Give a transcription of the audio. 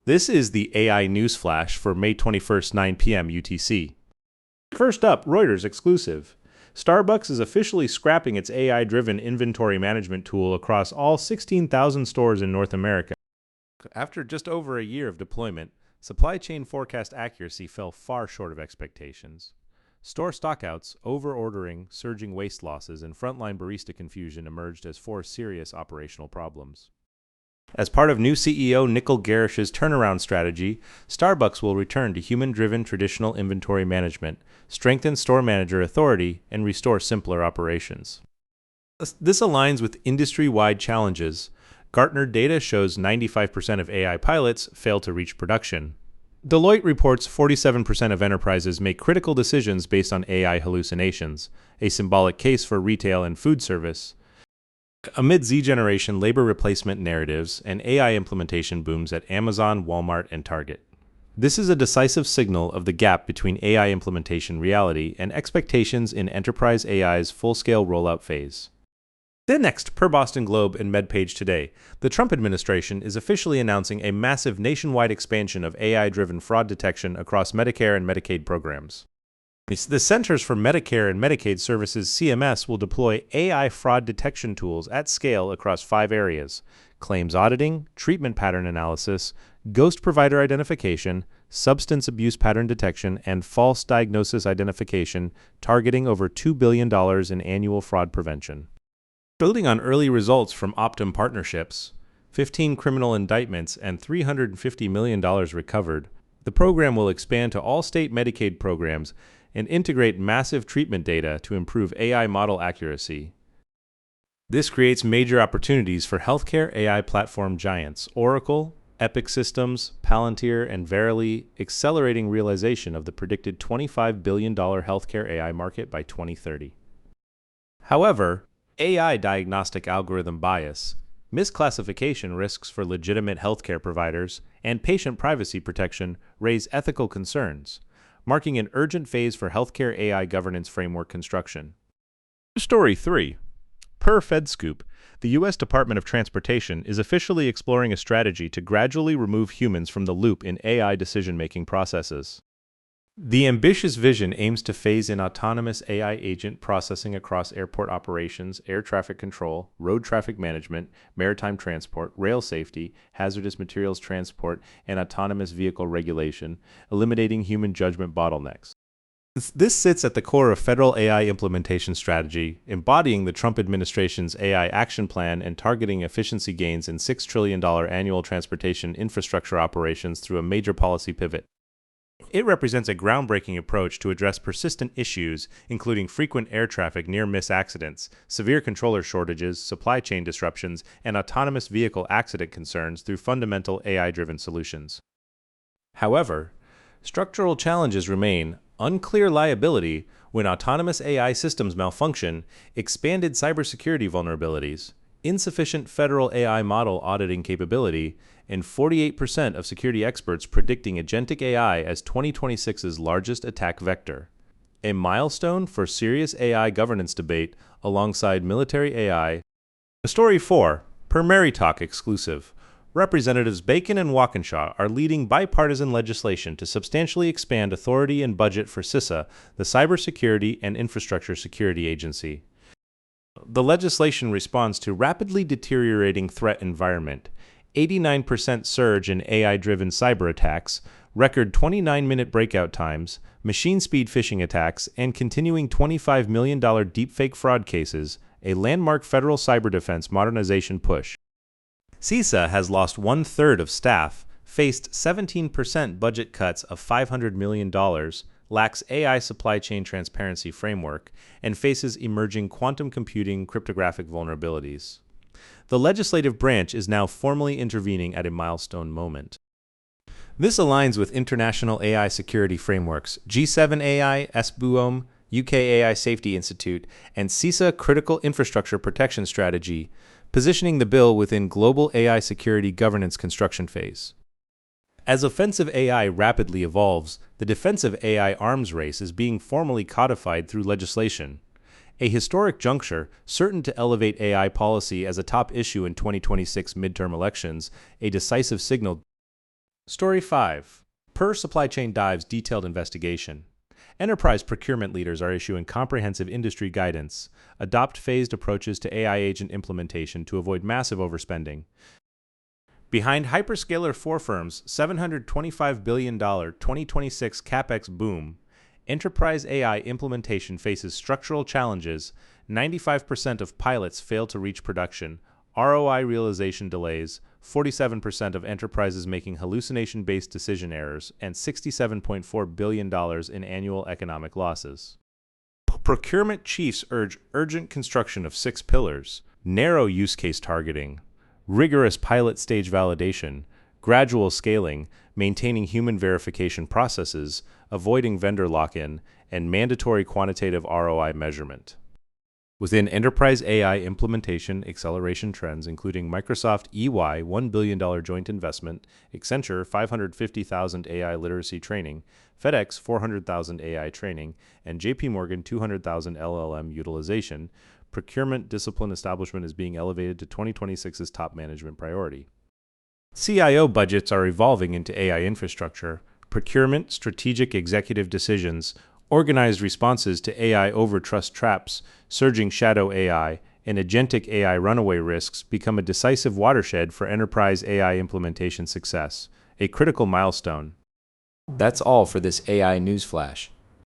This is the AI News Flash for May 21st, 9 p.m. UTC. First up, Reuters exclusive. Starbucks is officially scrapping its AI-driven inventory management tool across all 16,000 stores in North America. After just over a year of deployment, supply chain forecast accuracy fell far short of expectations. Store stockouts, over-ordering, surging waste losses, and frontline barista confusion emerged as four serious operational problems. As part of new CEO Nicole Gerish's turnaround strategy, Starbucks will return to human-driven traditional inventory management, strengthen store manager authority, and restore simpler operations. This aligns with industry-wide challenges. Gartner data shows 95% of AI pilots fail to reach production. Deloitte reports 47% of enterprises make critical decisions based on AI hallucinations, a symbolic case for retail and food service. Amid Z-generation labor replacement narratives and AI implementation booms at Amazon, Walmart, and Target. This is a decisive signal of the gap between AI implementation reality and expectations in enterprise AI's full-scale rollout phase. Then next, per Boston Globe and MedPage Today, the Trump administration is officially announcing a massive nationwide expansion of AI-driven fraud detection across Medicare and Medicaid programs. The Centers for Medicare and Medicaid Services, CMS, will deploy AI fraud detection tools at scale across 5 areas: claims auditing, treatment pattern analysis, ghost provider identification, substance abuse pattern detection, and false diagnosis identification, targeting over $2 billion in annual fraud prevention. Building on early results from Optum partnerships, 15 criminal indictments, and $350 million recovered, the program will expand to all state Medicaid programs and integrate massive treatment data to improve AI model accuracy. This creates major opportunities for healthcare AI platform giants Oracle, Epic Systems, Palantir, and Verily, accelerating realization of the predicted $25 billion healthcare AI market by 2030. However, AI diagnostic algorithm bias, misclassification risks for legitimate healthcare providers, and patient privacy protection raise ethical concerns, marking an urgent phase for healthcare AI governance framework construction. Story 3. Per FedScoop, the U.S. Department of Transportation is officially exploring a strategy to gradually remove humans from the loop in AI decision-making processes. The ambitious vision aims to phase in autonomous AI agent processing across airport operations, air traffic control, road traffic management, maritime transport, rail safety, hazardous materials transport, and autonomous vehicle regulation, eliminating human judgment bottlenecks. This sits at the core of federal AI implementation strategy, embodying the Trump administration's AI action plan and targeting efficiency gains in $6 trillion annual transportation infrastructure operations through a major policy pivot. It represents a groundbreaking approach to address persistent issues, including frequent air traffic near-miss accidents, severe controller shortages, supply chain disruptions, and autonomous vehicle accident concerns through fundamental AI-driven solutions. However, structural challenges remain: unclear liability when autonomous AI systems malfunction, expanded cybersecurity vulnerabilities, insufficient federal AI model auditing capability, and 48% of security experts predicting agentic AI as 2026's largest attack vector. A milestone for serious AI governance debate alongside military AI. Story 4, per Mary Talk exclusive. Representatives Bacon and Walkinshaw are leading bipartisan legislation to substantially expand authority and budget for CISA, the Cybersecurity and Infrastructure Security Agency. The legislation responds to rapidly deteriorating threat environment, 89% surge in AI-driven cyber attacks, record 29-minute breakout times, machine speed phishing attacks, and continuing $25 million deepfake fraud cases, a landmark federal cyber defense modernization push. CISA has lost 1/3 of staff, faced 17% budget cuts of $500 million, lacks AI supply chain transparency framework, and faces emerging quantum computing cryptographic vulnerabilities. The legislative branch is now formally intervening at a milestone moment. This aligns with international AI security frameworks, G7 AI, SBUOM, UK AI Safety Institute, and CISA Critical Infrastructure Protection Strategy, positioning the bill within global AI security governance construction phase. As offensive AI rapidly evolves, the defensive AI arms race is being formally codified through legislation. A historic juncture, certain to elevate AI policy as a top issue in 2026 midterm elections, a decisive signal. Story 5. Per supply chain dives detailed investigation. Enterprise procurement leaders are issuing comprehensive industry guidance. Adopt phased approaches to AI agent implementation to avoid massive overspending. Behind hyperscaler 4 firms' $725 billion 2026 capex boom, enterprise AI implementation faces structural challenges. 95% of pilots fail to reach production. ROI realization delays, 47% of enterprises making hallucination-based decision errors, and $67.4 billion in annual economic losses. Procurement chiefs urge urgent construction of 6 pillars: narrow use case targeting, rigorous pilot stage validation, gradual scaling, maintaining human verification processes, avoiding vendor lock-in, and mandatory quantitative ROI measurement. Within enterprise AI implementation acceleration trends, including Microsoft EY $1 billion joint investment, Accenture 550,000 AI literacy training, FedEx 400,000 AI training, and JP Morgan 200,000 LLM utilization, procurement discipline establishment is being elevated to 2026's top management priority. CIO budgets are evolving into AI infrastructure. Procurement, strategic executive decisions, organized responses to AI overtrust traps, surging shadow AI, and agentic AI runaway risks become a decisive watershed for enterprise AI implementation success, a critical milestone. That's all for this AI news flash.